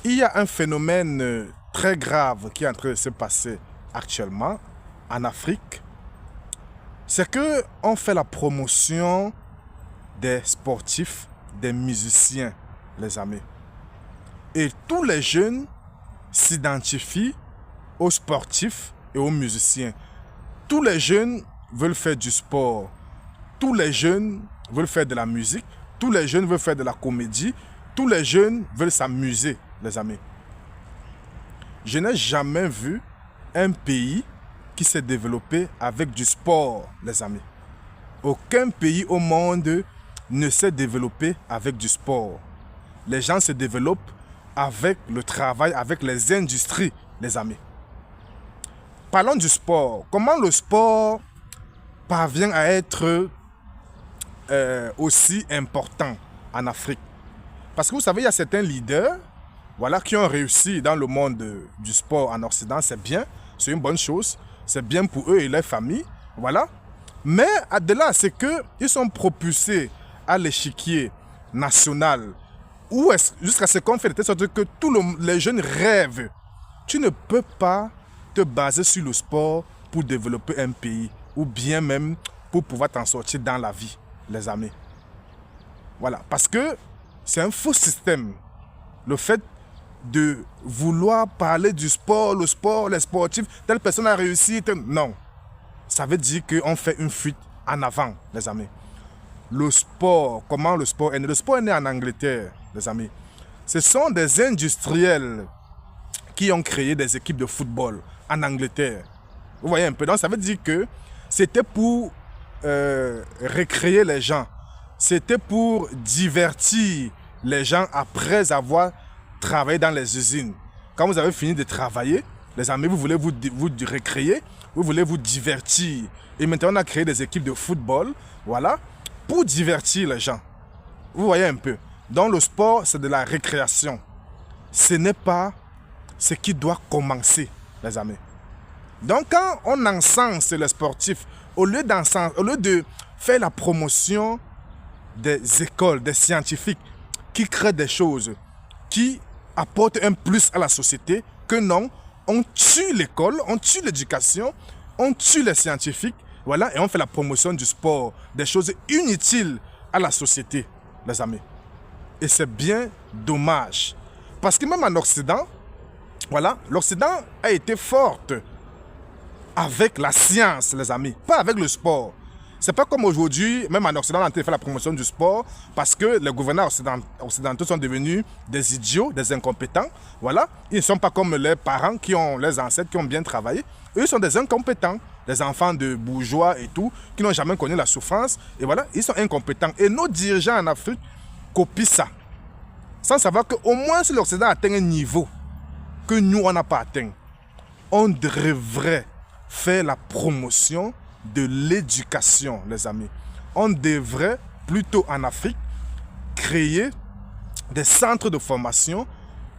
Il y a un phénomène très grave qui est en train de se passer actuellement en Afrique. C'est qu'on fait la promotion des sportifs, des musiciens, les amis. Et tous les jeunes s'identifient aux sportifs et aux musiciens. Tous les jeunes veulent faire du sport. Tous les jeunes veulent faire de la musique. Tous les jeunes veulent faire de la comédie. Tous les jeunes veulent s'amuser, les amis. Je n'ai jamais vu un pays qui s'est développé avec du sport, les amis. Aucun pays au monde ne s'est développé avec du sport. Les gens se développent avec le travail, avec les industries, les amis. Parlons du sport. Comment le sport parvient à être aussi important en Afrique? Parce que vous savez, il y a certains leaders qui ont réussi dans le monde du sport en Occident. C'est bien, c'est une bonne chose. C'est bien pour eux et leurs familles. Voilà. Mais au-delà, c'est qu'ils sont propulsés à l'échiquier national. Jusqu'à ce qu'on fait de telle sorte que tous les jeunes rêvent. Tu ne peux pas te baser sur le sport pour développer un pays ou bien même pour pouvoir t'en sortir dans la vie, les amis. Voilà. Parce que c'est un faux système. Le fait de vouloir parler du sport, le sport, les sportifs, telle personne a réussi, non. Ça veut dire qu'on fait une fuite en avant, les amis. Le sport, comment le sport est né? Le sport est né en Angleterre, les amis. Ce sont des industriels qui ont créé des équipes de football en Angleterre. Vous voyez un peu, donc ça veut dire que c'était pour récréer les gens. C'était pour divertir les gens après avoir travaillé dans les usines. Quand vous avez fini de travailler, les amis, vous voulez vous récréer, vous voulez vous divertir. Et maintenant, on a créé des équipes de football, voilà, pour divertir les gens. Vous voyez un peu. Donc, le sport, c'est de la récréation. Ce n'est pas ce qui doit commencer, les amis. Donc, quand on encense les sportifs, au lieu de faire la promotion des écoles, des scientifiques qui créent des choses, qui apportent un plus à la société, que non, on tue l'école, on tue l'éducation, on tue les scientifiques, voilà, et on fait la promotion du sport, des choses inutiles à la société, les amis. Et c'est bien dommage. Parce que même en Occident, voilà, l'Occident a été forte avec la science, les amis, pas avec le sport. C'est pas comme aujourd'hui, même en Occident, on a fait la promotion du sport parce que les gouverneurs occidentaux sont devenus des idiots, des incompétents. Voilà. Ils ne sont pas comme les parents les ancêtres qui ont bien travaillé. Eux sont des incompétents, des enfants de bourgeois et tout, qui n'ont jamais connu la souffrance. Et voilà, ils sont incompétents. Et nos dirigeants en Afrique copient ça. Sans savoir qu'au moins si l'Occident atteint un niveau que nous, on n'a pas atteint, on devrait faire la promotion de l'éducation, les amis. On devrait, plutôt en Afrique, créer des centres de formation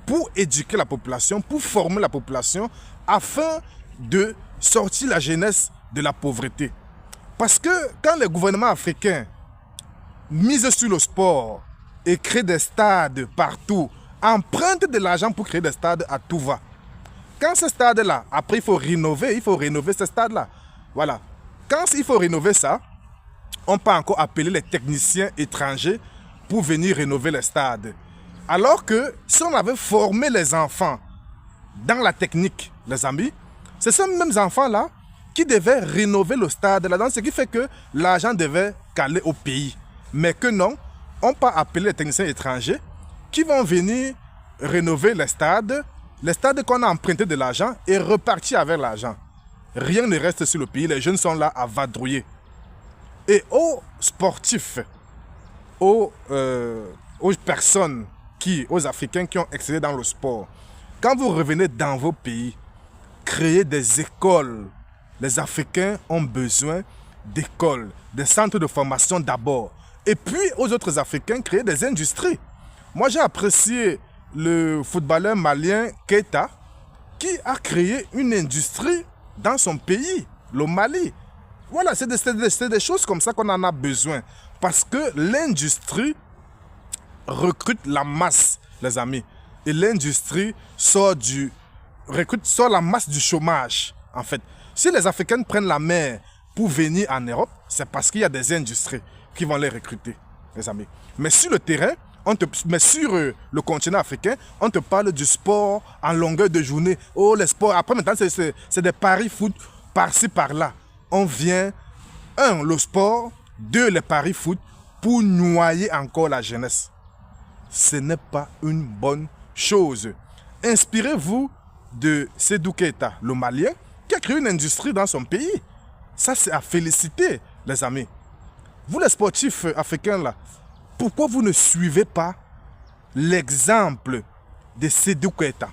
pour éduquer la population, pour former la population, afin de sortir la jeunesse de la pauvreté. Parce que quand les gouvernements africains misent sur le sport et créent des stades partout, empruntent de l'argent pour créer des stades à tout va. Quand ce stade-là, après il faut rénover ce stade-là. Voilà. Quand il faut rénover ça, on peut encore appeler les techniciens étrangers pour venir rénover les stades. Alors que si on avait formé les enfants dans la technique, les amis, c'est ces mêmes enfants-là qui devaient rénover le stade là-dedans, ce qui fait que l'argent devait caler au pays. Mais que non, on peut appeler les techniciens étrangers qui vont venir rénover les stades qu'on a emprunté de l'argent et repartir avec l'argent. Rien ne reste sur le pays, les jeunes sont là à vadrouiller. Et aux sportifs, aux personnes, aux Africains qui ont excellé dans le sport, quand vous revenez dans vos pays, créez des écoles. Les Africains ont besoin d'écoles, des centres de formation d'abord. Et puis aux autres Africains, créer des industries. Moi j'ai apprécié le footballeur malien Keita qui a créé une industrie dans son pays, le Mali. Voilà, c'est des choses comme ça qu'on en a besoin. Parce que l'industrie recrute la masse, les amis. et l'industrie sort la masse du chômage, en fait. Si les Africains prennent la mer pour venir en Europe, c'est parce qu'il y a des industries qui vont les recruter, les amis. Mais sur le terrain, mais sur le continent africain, on te parle du sport en longueur de journée. Oh, les sports. Après, maintenant, c'est des paris foot par-ci, par-là. On vient, le sport, 2, les paris foot, pour noyer encore la jeunesse. Ce n'est pas une bonne chose. Inspirez-vous de Sédou Keita, le Malien, qui a créé une industrie dans son pays. Ça, c'est à féliciter, les amis. Vous, les sportifs africains, là, pourquoi vous ne suivez pas l'exemple de Sédou Keita?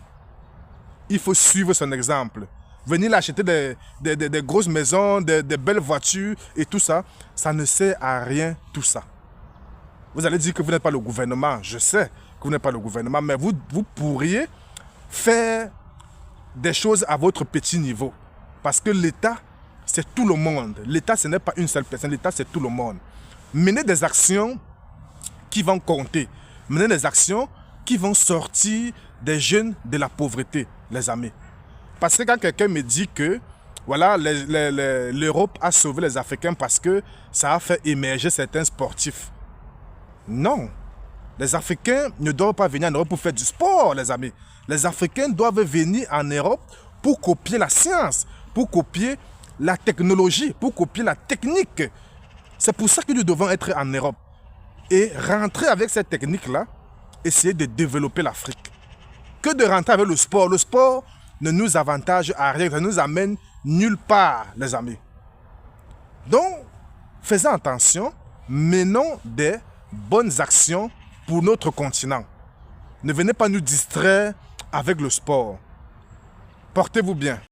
Il faut suivre son exemple. Venir acheter des grosses maisons, des belles voitures et tout ça, ça ne sert à rien, tout ça. Vous allez dire que vous n'êtes pas le gouvernement. Je sais que vous n'êtes pas le gouvernement, mais vous pourriez faire des choses à votre petit niveau. Parce que l'État, c'est tout le monde. L'État, ce n'est pas une seule personne. L'État, c'est tout le monde. Menez des actions qui vont compter. Menez des actions qui vont sortir des jeunes de la pauvreté, les amis. Parce que quand quelqu'un me dit que voilà, l'Europe a sauvé les Africains parce que ça a fait émerger certains sportifs. Non. Les Africains ne doivent pas venir en Europe pour faire du sport, les amis. Les Africains doivent venir en Europe pour copier la science, pour copier la technologie, pour copier la technique. C'est pour ça que nous devons être en Europe. Et rentrer avec cette technique-là, essayer de développer l'Afrique. Que de rentrer avec le sport. Le sport ne nous avantage à rien, ça ne nous amène nulle part, les amis. Donc, faisons attention, menons des bonnes actions pour notre continent. Ne venez pas nous distraire avec le sport. Portez-vous bien.